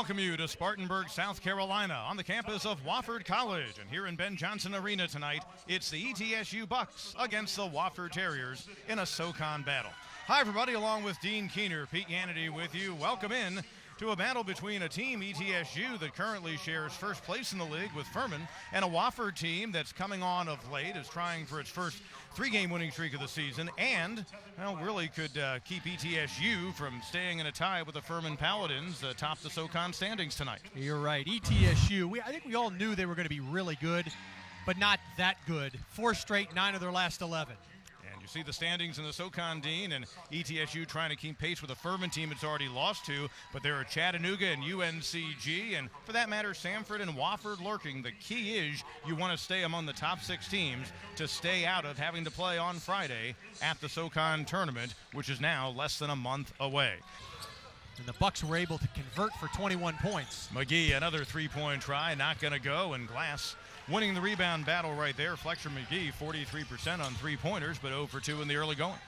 welcome you to Spartanburg, South Carolina, on the campus of Wofford College. And here in Ben Johnson Arena tonight, it's the ETSU Bucks against the Wofford Terriers in a SoCon battle. Hi, everybody, along with Dean Keener, Pete Yannity with you. Welcome in to a battle between a team, ETSU, that currently shares first place in the league with Furman, and a Wofford team that's coming on of late, is trying for its first three-game winning streak of the season, and, well, really could keep ETSU from staying in a tie with the Furman Paladins atop the SoCon standings tonight. You're right. ETSU, I think we all knew they were going to be really good, but not that good. 4 straight, 9 of their last 11. You see the standings in the SoCon, Dean, and ETSU trying to keep pace with a Furman team it's already lost to, but there are Chattanooga and UNCG, and for that matter, Samford and Wofford lurking. The key is you want to stay among the top 6 teams to stay out of having to play on Friday at the SoCon tournament, which is now less than a month away. And the Bucks were able to convert for 21 points. McGee, another three-point try, not going to go, and Glass winning the rebound battle right there. Fletcher McGee, 43% on three-pointers, but 0 for 2 in the early going.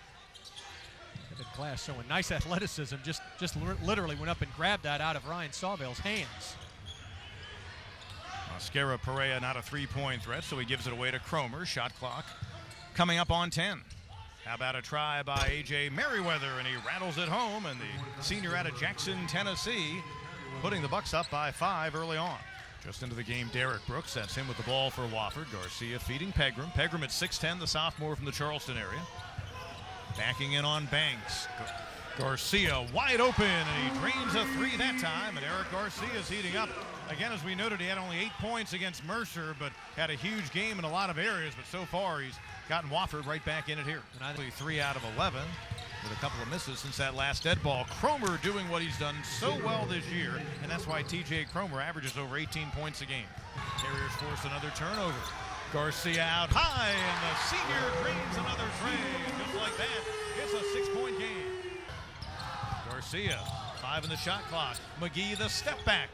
Glass showing nice athleticism, just literally went up and grabbed that out of Ryan Sawvale's hands. Mascara Perea not a three-point threat, so he gives it away to Cromer. Shot clock coming up on 10. How about a try by A.J. Merriweather, and he rattles it home, and the senior out of Jackson, Tennessee, putting the Bucks up by 5 early on. Just into the game, Derek Brooks. That's him with the ball for Wofford. Garcia feeding Pegram. Pegram at 6'10", the sophomore from the Charleston area. Backing in on Banks. Garcia wide open, and he drains a 3 that time, and Eric Garcia is heating up. Again, as we noted, he had only 8 points against Mercer, but had a huge game in a lot of areas, but so far he's gotten Wofford right back in it here. And I think 3 out of 11 with a couple of misses since that last dead ball. Cromer doing what he's done so well this year, and that's why TJ Cromer averages over 18 points a game. Terriers force another turnover. Garcia out high, and the senior drains another tray. Just like that, it's a 6-point game. Garcia, 5 in the shot clock. McGee, the step back.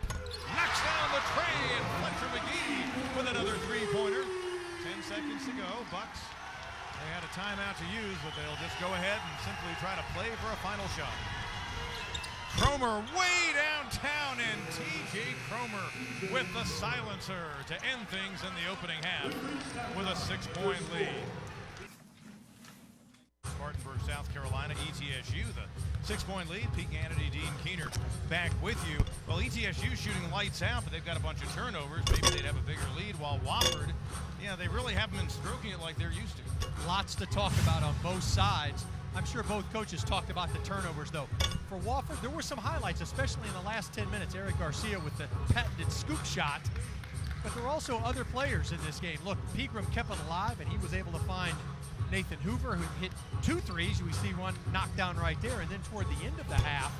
Knocks down the tray, and Fletcher McGee with another three-pointer. 10 seconds to go. Bucks, they had a timeout to use, but they'll just go ahead and simply try to play for a final shot. Cromer way downtown, and TJ Cromer with the silencer to end things in the opening half with a 6-point lead. Spartanburg, South Carolina, ETSU, the 6-point lead. Pete Yannity, Dean Keener back with you. Well, ETSU shooting lights out, but they've got a bunch of turnovers. Maybe they'd have a bigger lead, while Wofford, yeah, they really haven't been stroking it like they're used to. Lots to talk about on both sides. I'm sure both coaches talked about the turnovers, though. For Wofford, there were some highlights, especially in the last 10 minutes. Eric Garcia with the patented scoop shot. But there were also other players in this game. Look, Pegram kept it alive, and he was able to find Nathan Hoover, who hit 2 threes. We see one knocked down right there. And then toward the end of the half,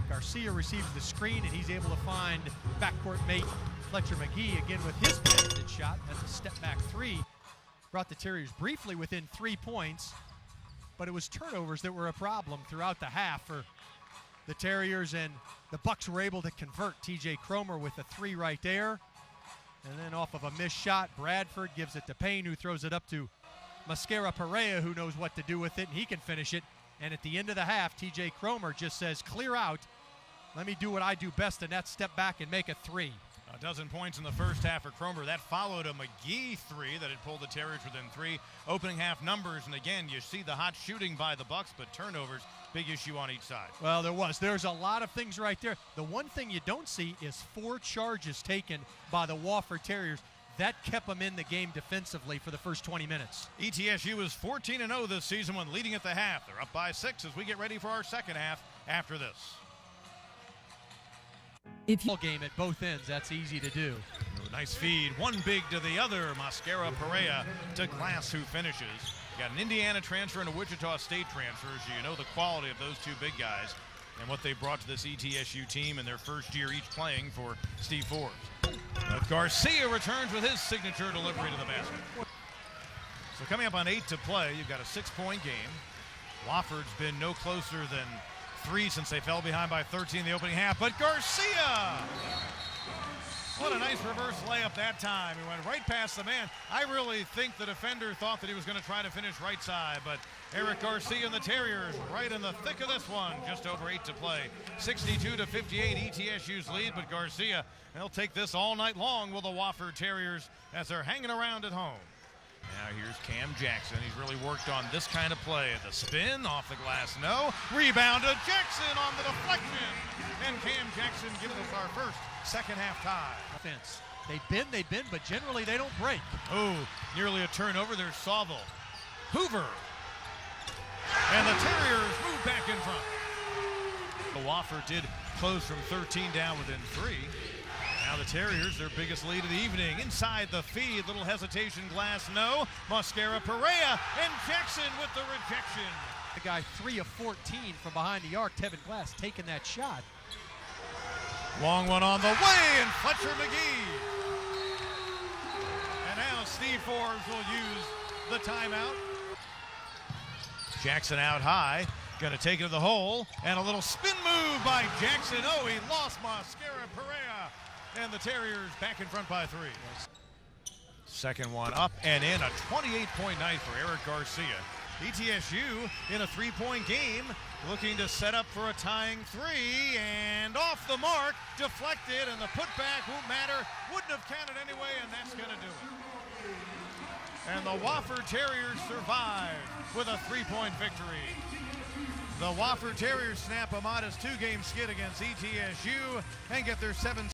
Garcia receives the screen, and he's able to find backcourt mate Fletcher McGee again with his patented shot. That's a step-back 3. Brought the Terriers briefly within 3 points, but it was turnovers that were a problem throughout the half for the Terriers, and the Bucks were able to convert. TJ Cromer with a 3 right there. And then off of a missed shot, Bradford gives it to Payne, who throws it up to Mascara Perea, who knows what to do with it, and he can finish it. And at the end of the half, TJ Cromer just says, clear out. Let me do what I do best, and that's step back and make a 3. A dozen points in the first half for Cromer. That followed a McGee 3 that had pulled the Terriers within 3. Opening half numbers, and again, you see the hot shooting by the Bucks, but turnovers, big issue on each side. Well, there's a lot of things right there. The one thing you don't see is 4 charges taken by the Wofford Terriers. That kept them in the game defensively for the first 20 minutes. ETSU is 14-0 this season when leading at the half. They're up by 6 as we get ready for our second half after this. If you game at both ends, that's easy to do. Nice feed, one big to the other. Mascara Perea to Glass, who finishes. Got an Indiana transfer and a Wichita State transfer, so you know the quality of those 2 big guys and what they brought to this ETSU team in their first year each playing for Steve Forbes. Garcia returns with his signature delivery to the basket. So coming up on 8 to play, you've got a 6-point game. Wofford's been no closer than 3 since they fell behind by 13 in the opening half, but Garcia! What a nice reverse layup that time. He went right past the man. I really think the defender thought that he was going to try to finish right side, but Eric Garcia and the Terriers right in the thick of this one. Just over 8 to play. 62-58 ETSU's lead, but Garcia, they'll take this all night long with the Wofford Terriers as they're hanging around at home. Now here's Cam Jackson. He's really worked on this kind of play. The spin, off the glass, no. Rebound to Jackson on the deflection. And Cam Jackson gives us our first second half tie. Offense. They bend, but generally they don't break. Oh, nearly a turnover. There's Sauvel. Hoover. And the Terriers move back in front. The Wofford did close from 13 down within 3. Now the Terriers, their biggest lead of the evening. Inside the feed, little hesitation, glass, no. Mascara Perea, and Jackson with the rejection. The guy 3 of 14 from behind the arc, Tevin Glass taking that shot. Long one on the way, and Fletcher McGee. And now Steve Forbes will use the timeout. Jackson out high, gonna take it to the hole, and a little spin move by Jackson. Oh, he lost Mascara Perea. And the Terriers back in front by 3. Second one up and in. A 28-point night for Eric Garcia. ETSU in a 3-point game, looking to set up for a tying 3, and off the mark, deflected, and the putback won't matter. Wouldn't have counted anyway, and that's going to do it. And the Wofford Terriers survive with a 3-point victory. The Wofford Terriers snap a modest 2-game skid against ETSU and get their 7th